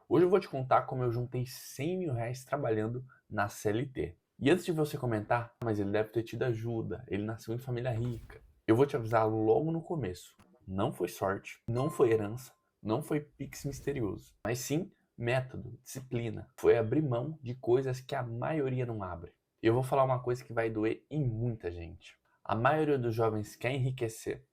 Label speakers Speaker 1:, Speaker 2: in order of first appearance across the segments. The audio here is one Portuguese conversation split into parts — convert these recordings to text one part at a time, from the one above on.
Speaker 1: Hoje eu vou te contar como eu juntei R$ 100.000 trabalhando na CLT. E antes de você comentar, mas ele deve ter tido ajuda, ele nasceu em família rica. Eu vou te avisar logo no começo. Não foi sorte, não foi herança, não foi pix misterioso, mas sim método, disciplina. Foi abrir mão de coisas que a maioria não abre. Eu vou falar uma coisa que vai doer em muita gente. A maioria dos jovens quer enriquecer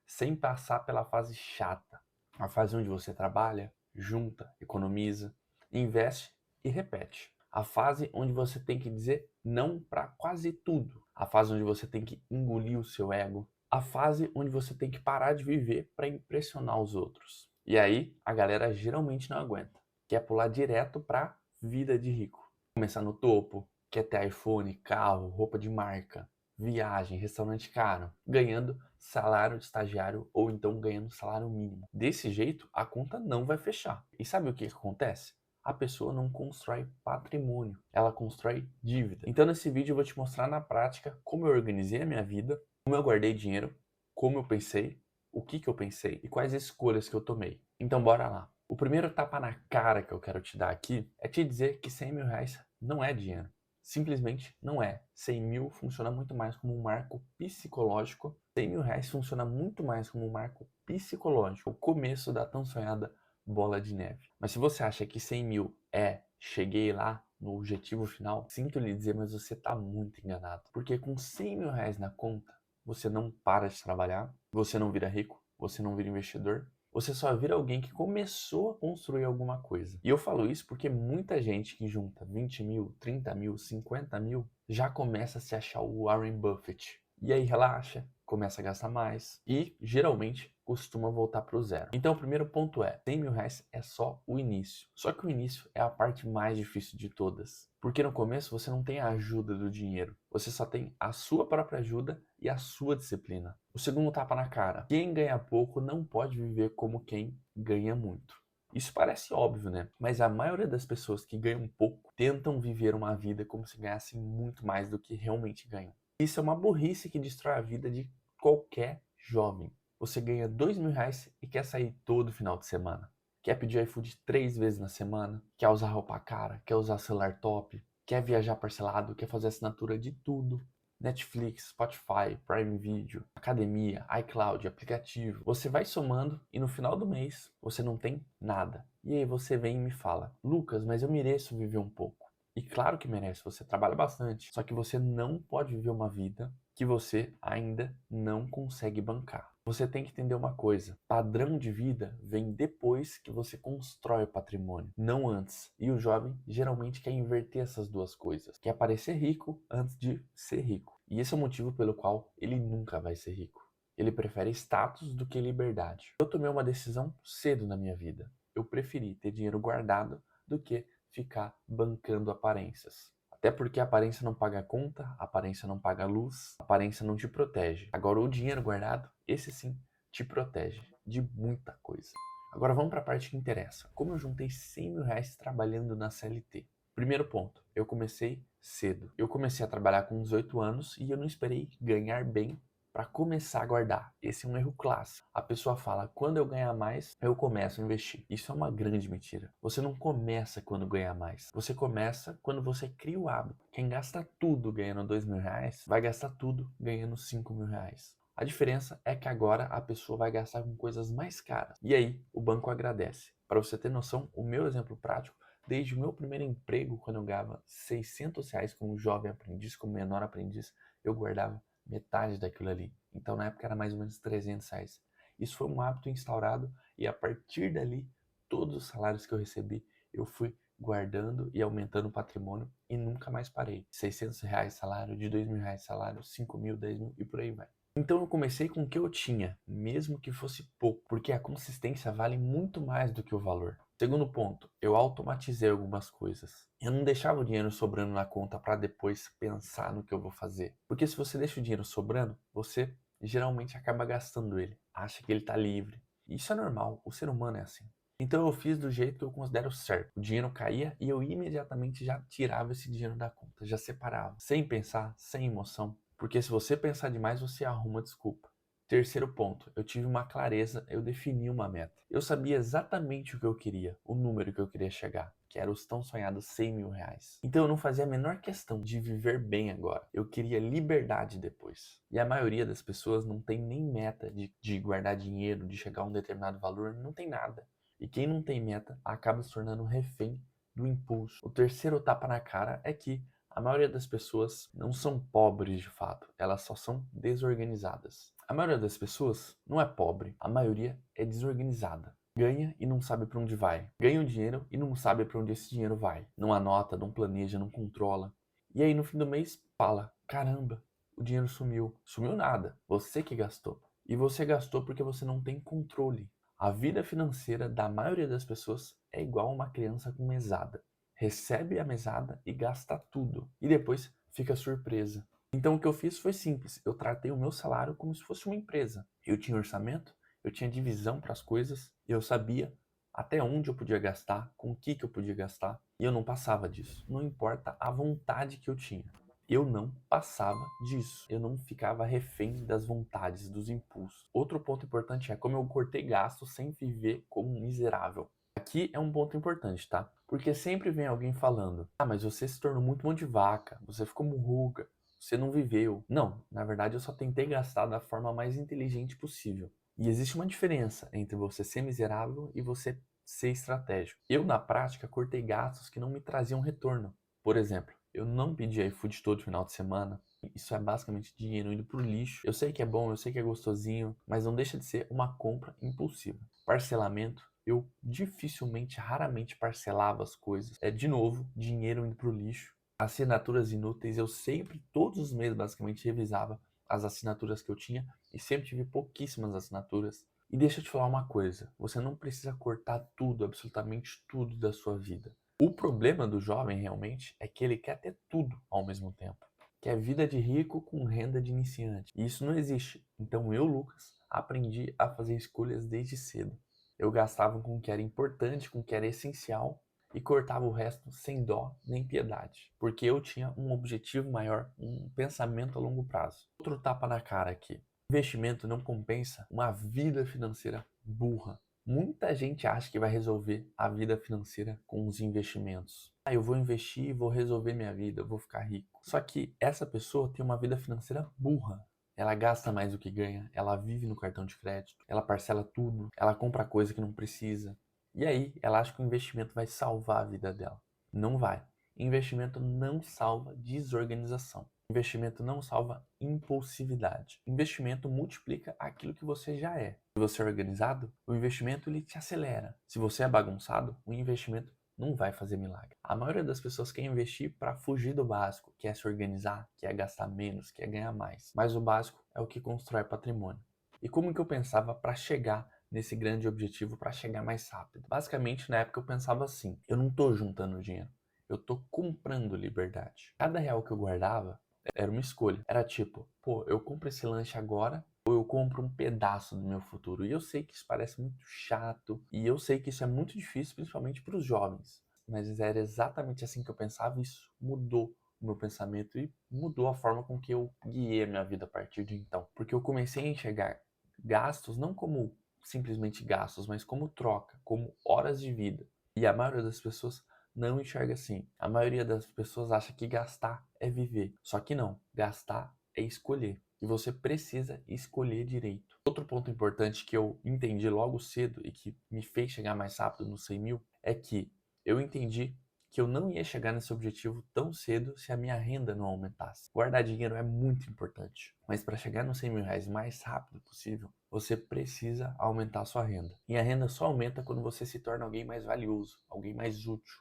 Speaker 1: sem passar pela fase chata, a fase onde você trabalha, junta, economiza, investe e repete. A fase onde você tem que dizer não para quase tudo. A fase onde você tem que engolir o seu ego. A fase onde você tem que parar de viver para impressionar os outros. E aí, a galera geralmente não aguenta. Quer pular direto para vida de rico. Começar no topo, quer ter iPhone, carro, roupa de marca, viagem, restaurante caro, ganhando salário de estagiário ou então ganhando salário mínimo. Desse jeito, a conta não vai fechar. E sabe o que acontece? A pessoa não constrói patrimônio, ela constrói dívida. Então nesse vídeo eu vou te mostrar na prática como eu organizei a minha vida, como eu guardei dinheiro, como eu pensei, o que eu pensei e quais escolhas que eu tomei. Então bora lá. O primeiro tapa na cara que eu quero te dar aqui é te dizer que R$ 100.000 não é dinheiro. Simplesmente não é. 100 mil funciona muito mais como um marco psicológico. R$ 100.000 funciona muito mais como um marco psicológico. O começo da tão sonhada bola de neve. Mas se você acha que 100 mil é cheguei lá no objetivo final, sinto lhe dizer, mas você está muito enganado. Porque com R$ 100.000 na conta, você não para de trabalhar, você não vira rico, você não vira investidor, você só vira alguém que começou a construir alguma coisa. E eu falo isso porque muita gente que junta 20 mil, 30 mil, 50 mil já começa a se achar o Warren Buffett. E aí relaxa, começa a gastar mais e geralmente costuma voltar para o zero. Então o primeiro ponto é, R$ 100.000 é só o início. Só que o início é a parte mais difícil de todas. Porque no começo você não tem a ajuda do dinheiro. Você só tem a sua própria ajuda e a sua disciplina. O segundo tapa na cara. Quem ganha pouco não pode viver como quem ganha muito. Isso parece óbvio, né? Mas a maioria das pessoas que ganham pouco tentam viver uma vida como se ganhassem muito mais do que realmente ganham. Isso é uma burrice que destrói a vida de qualquer jovem. Você ganha R$ 2.000 e quer sair todo final de semana. Quer pedir iFood 3 vezes na semana, quer usar roupa cara, quer usar celular top, quer viajar parcelado, quer fazer assinatura de tudo. Netflix, Spotify, Prime Video, academia, iCloud, aplicativo. Você vai somando e no final do mês você não tem nada. E aí você vem e me fala, Lucas, mas eu mereço viver um pouco. E claro que merece, você trabalha bastante. Só que você não pode viver uma vida que você ainda não consegue bancar. Você tem que entender uma coisa: padrão de vida vem depois que você constrói o patrimônio, não antes. E o jovem geralmente quer inverter essas duas coisas, quer parecer rico antes de ser rico. E esse é o motivo pelo qual ele nunca vai ser rico. Ele prefere status do que liberdade. Eu tomei uma decisão cedo na minha vida. Eu preferi ter dinheiro guardado do que ficar bancando aparências. Até porque a aparência não paga conta, a aparência não paga luz, a aparência não te protege. Agora o dinheiro guardado, esse sim, te protege de muita coisa. Agora vamos para a parte que interessa. Como eu juntei R$ 100.000 trabalhando na CLT? Primeiro ponto, eu comecei cedo. Eu comecei a trabalhar com 18 anos e eu não esperei ganhar bem para começar a guardar. Esse é um erro clássico. A pessoa fala, quando eu ganhar mais, eu começo a investir. Isso é uma grande mentira. Você não começa quando ganha mais. Você começa quando você cria o hábito. Quem gasta tudo ganhando R$ 2.000, vai gastar tudo ganhando R$ 5.000. A diferença é que agora a pessoa vai gastar com coisas mais caras. E aí, o banco agradece. Para você ter noção, o meu exemplo prático, desde o meu primeiro emprego, quando eu ganhava R$ 600 como jovem aprendiz, como menor aprendiz, eu guardava metade daquilo ali. Então na época era mais ou menos R$ 300. Isso foi um hábito instaurado e a partir dali, todos os salários que eu recebi, eu fui guardando e aumentando o patrimônio e nunca mais parei. R$ 600 salário, de R$ 2.000 salário, 5 mil, 10 mil e por aí vai. Então eu comecei com o que eu tinha, mesmo que fosse pouco, porque a consistência vale muito mais do que o valor. Segundo ponto, eu automatizei algumas coisas. Eu não deixava o dinheiro sobrando na conta para depois pensar no que eu vou fazer. Porque se você deixa o dinheiro sobrando, você geralmente acaba gastando ele. Acha que ele está livre. Isso é normal, o ser humano é assim. Então eu fiz do jeito que eu considero certo. O dinheiro caía e eu imediatamente já tirava esse dinheiro da conta, já separava, sem pensar, sem emoção. Porque se você pensar demais, você arruma desculpa. Terceiro ponto, eu tive uma clareza, eu defini uma meta. Eu sabia exatamente o que eu queria, o número que eu queria chegar, que era os tão sonhados R$ 100.000. Então eu não fazia a menor questão de viver bem agora. Eu queria liberdade depois. E a maioria das pessoas não tem nem meta de guardar dinheiro, de chegar a um determinado valor, não tem nada. E quem não tem meta acaba se tornando refém do impulso. O terceiro tapa na cara é que a maioria das pessoas não são pobres de fato, elas só são desorganizadas. A maioria das pessoas não é pobre, a maioria é desorganizada. Ganha e não sabe para onde vai. Ganha o dinheiro e não sabe para onde esse dinheiro vai. Não anota, não planeja, não controla. E aí no fim do mês fala: caramba, o dinheiro sumiu. Sumiu nada, você que gastou. E você gastou porque você não tem controle. A vida financeira da maioria das pessoas é igual a uma criança com mesada. Recebe a mesada e gasta tudo. E depois fica surpresa. Então o que eu fiz foi simples. Eu tratei o meu salário como se fosse uma empresa. Eu tinha orçamento, eu tinha divisão para as coisas, e eu sabia até onde eu podia gastar, com o que eu podia gastar, e eu não passava disso. Não importa a vontade que eu tinha. Eu não passava disso. Eu não ficava refém das vontades, dos impulsos. Outro ponto importante é como eu cortei gastos sem viver como um miserável. Aqui é um ponto importante, tá? Porque sempre vem alguém falando: ah, mas você se tornou muito mão de vaca, você ficou murruga, você não viveu. Não, na verdade eu só tentei gastar da forma mais inteligente possível. E existe uma diferença entre você ser miserável e você ser estratégico. Eu, na prática, cortei gastos que não me traziam retorno. Por exemplo, eu não pedi iFood todo final de semana. Isso é basicamente dinheiro indo pro lixo. Eu sei que é bom, eu sei que é gostosinho, mas não deixa de ser uma compra impulsiva. Parcelamento, eu dificilmente, raramente parcelava as coisas. É, de novo, dinheiro indo pro lixo. Assinaturas inúteis, eu sempre, todos os meses, basicamente, revisava as assinaturas que eu tinha e sempre tive pouquíssimas assinaturas. E deixa eu te falar uma coisa, você não precisa cortar tudo, absolutamente tudo da sua vida. O problema do jovem realmente é que ele quer ter tudo ao mesmo tempo. Quer vida de rico com renda de iniciante. E isso não existe. Então eu, Lucas, aprendi a fazer escolhas desde cedo. Eu gastava com o que era importante, com o que era essencial, e cortava o resto sem dó nem piedade, porque eu tinha um objetivo maior, um pensamento a longo prazo. Outro tapa na cara aqui. Investimento não compensa uma vida financeira burra. Muita gente acha que vai resolver a vida financeira com os investimentos. Ah, eu vou investir e vou resolver minha vida, eu vou ficar rico. Só que essa pessoa tem uma vida financeira burra. Ela gasta mais do que ganha, ela vive no cartão de crédito, ela parcela tudo, ela compra coisa que não precisa. E aí, ela acha que o investimento vai salvar a vida dela. Não vai. Investimento não salva desorganização. Investimento não salva impulsividade. Investimento multiplica aquilo que você já é. Se você é organizado, o investimento ele te acelera. Se você é bagunçado, o investimento não vai fazer milagre. A maioria das pessoas quer investir para fugir do básico, quer se organizar, quer gastar menos, quer ganhar mais. Mas o básico é o que constrói patrimônio. E como que eu pensava para chegar nesse grande objetivo, para chegar mais rápido? Basicamente, na época eu pensava assim: eu não estou juntando dinheiro, eu estou comprando liberdade. Cada real que eu guardava era uma escolha. Era tipo, pô, eu compro esse lanche agora ou eu compro um pedaço do meu futuro. E eu sei que isso parece muito chato e eu sei que isso é muito difícil, principalmente para os jovens. Mas era exatamente assim que eu pensava e isso mudou o meu pensamento e mudou a forma com que eu guiei a minha vida a partir de então. Porque eu comecei a enxergar gastos não como simplesmente gastos, mas como troca, como horas de vida. E a maioria das pessoas não enxerga assim. A maioria das pessoas acha que gastar é viver. Só que não. Gastar é escolher. E você precisa escolher direito. Outro ponto importante que eu entendi logo cedo e que me fez chegar mais rápido nos 100 mil é que eu entendi que eu não ia chegar nesse objetivo tão cedo se a minha renda não aumentasse. Guardar dinheiro é muito importante, mas para chegar nos 100 mil reais mais rápido possível, você precisa aumentar a sua renda. E a renda só aumenta quando você se torna alguém mais valioso, alguém mais útil.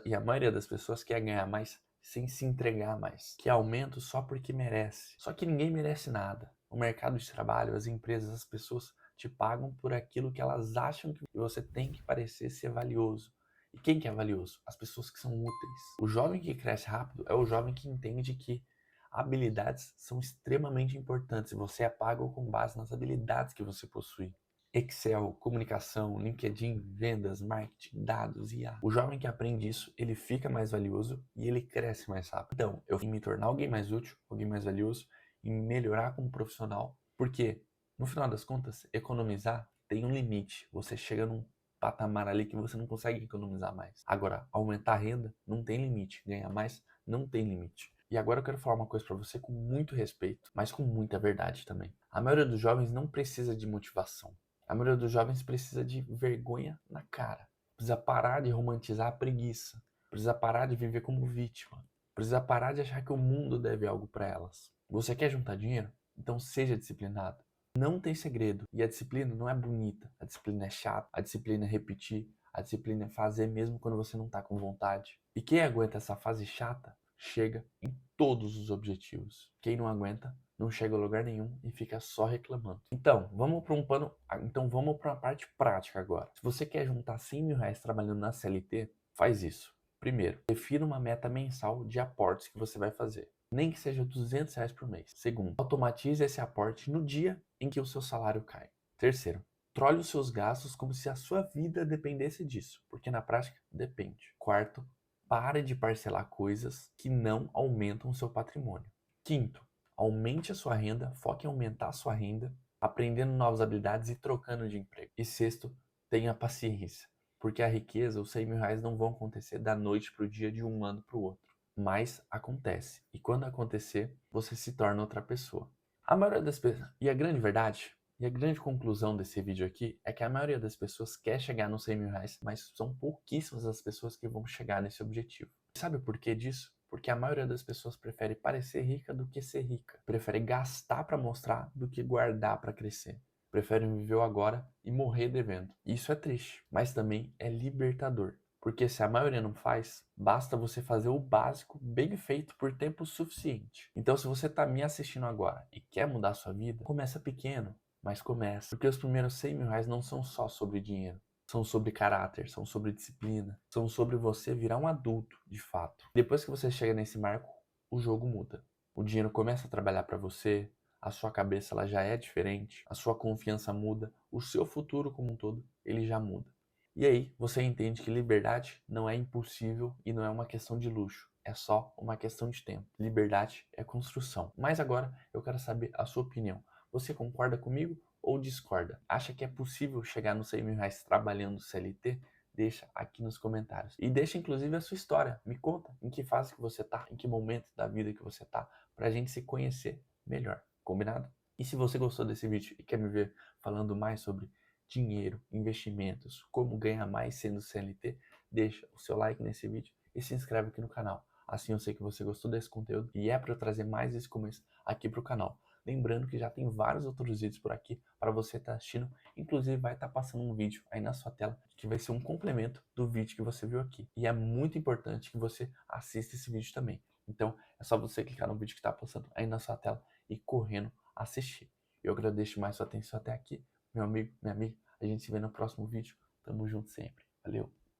Speaker 1: E a maioria das pessoas quer ganhar mais sem se entregar mais. Que aumento só porque merece. Só que ninguém merece nada. O mercado de trabalho, as empresas, as pessoas te pagam por aquilo que elas acham que você tem que parecer ser valioso. E quem que é valioso? As pessoas que são úteis. O jovem que cresce rápido é o jovem que entende que habilidades são extremamente importantes e você é pago com base nas habilidades que você possui. Excel, comunicação, LinkedIn, vendas, marketing, dados, IA. O jovem que aprende isso, ele fica mais valioso e ele cresce mais rápido. Então, eu vim me tornar alguém mais útil, alguém mais valioso e melhorar como profissional, porque No final das contas, economizar tem um limite. Você chega num patamar ali que você não consegue economizar mais. Agora, aumentar a renda não tem limite. Ganhar mais não tem limite. E agora eu quero falar uma coisa para você com muito respeito, mas com muita verdade também. A maioria dos jovens não precisa de motivação. A maioria dos jovens precisa de vergonha na cara. Precisa parar de romantizar a preguiça. Precisa parar de viver como vítima. Precisa parar de achar que o mundo deve algo para elas. Você quer juntar dinheiro? Então seja disciplinado. Não tem segredo. E a disciplina não é bonita. A disciplina é chata. A disciplina é repetir. A disciplina é fazer mesmo quando você não está com vontade. E quem aguenta essa fase chata, chega em todos os objetivos. Quem não aguenta, não chega a lugar nenhum e fica só reclamando. Então, vamos para a parte prática agora. Se você quer juntar 100 mil reais trabalhando na CLT, faz isso. Primeiro, defina uma meta mensal de aportes que você vai fazer. Nem que seja 200 reais por mês. Segundo, automatize esse aporte no dia em que o seu salário cai. Terceiro, controle os seus gastos como se a sua vida dependesse disso, porque na prática depende. Quarto, pare de parcelar coisas que não aumentam o seu patrimônio. Quinto, aumente a sua renda, foque em aumentar a sua renda, aprendendo novas habilidades e trocando de emprego. E sexto, tenha paciência, porque a riqueza, os 100 mil reais não vão acontecer da noite para o dia, de um ano para o outro. Mas acontece. E quando acontecer, você se torna outra pessoa. A maioria das pessoas... E a grande verdade, e a grande conclusão desse vídeo aqui, é que a maioria das pessoas quer chegar nos 100 mil reais, mas são pouquíssimas as pessoas que vão chegar nesse objetivo. Sabe o porquê disso? Porque a maioria das pessoas prefere parecer rica do que ser rica. Prefere gastar para mostrar do que guardar para crescer. Preferem viver o agora e morrer devendo. Isso é triste, mas também é libertador. Porque se a maioria não faz, basta você fazer o básico bem feito por tempo suficiente. Então, se você está me assistindo agora e quer mudar a sua vida, começa pequeno, mas começa. Porque os primeiros 100 mil reais não são só sobre dinheiro. São sobre caráter, são sobre disciplina, são sobre você virar um adulto, de fato. Depois que você chega nesse marco, o jogo muda. O dinheiro começa a trabalhar para você, a sua cabeça ela já é diferente, a sua confiança muda, o seu futuro como um todo, ele já muda. E aí você entende que liberdade não é impossível e não é uma questão de luxo, é só uma questão de tempo. Liberdade é construção. Mas agora eu quero saber a sua opinião. Você concorda comigo ou discorda? Acha que é possível chegar nos 100 mil reais trabalhando CLT? Deixa aqui nos comentários. E deixa inclusive a sua história. Me conta em que fase que você tá, em que momento da vida que você tá, pra gente se conhecer melhor. Combinado? E se você gostou desse vídeo e quer me ver falando mais sobre dinheiro, investimentos, como ganhar mais sendo CLT, deixa o seu like nesse vídeo e se inscreve aqui no canal. Assim eu sei que você gostou desse conteúdo e é para eu trazer mais esse começo aqui pro canal. Lembrando que já tem vários outros vídeos por aqui para você estar assistindo. Inclusive vai estar passando um vídeo aí na sua tela que vai ser um complemento do vídeo que você viu aqui. E é muito importante que você assista esse vídeo também. Então é só você clicar no vídeo que está passando aí na sua tela e correndo assistir. Eu agradeço mais sua atenção até aqui, meu amigo, minha amiga. A gente se vê no próximo vídeo. Tamo junto sempre. Valeu!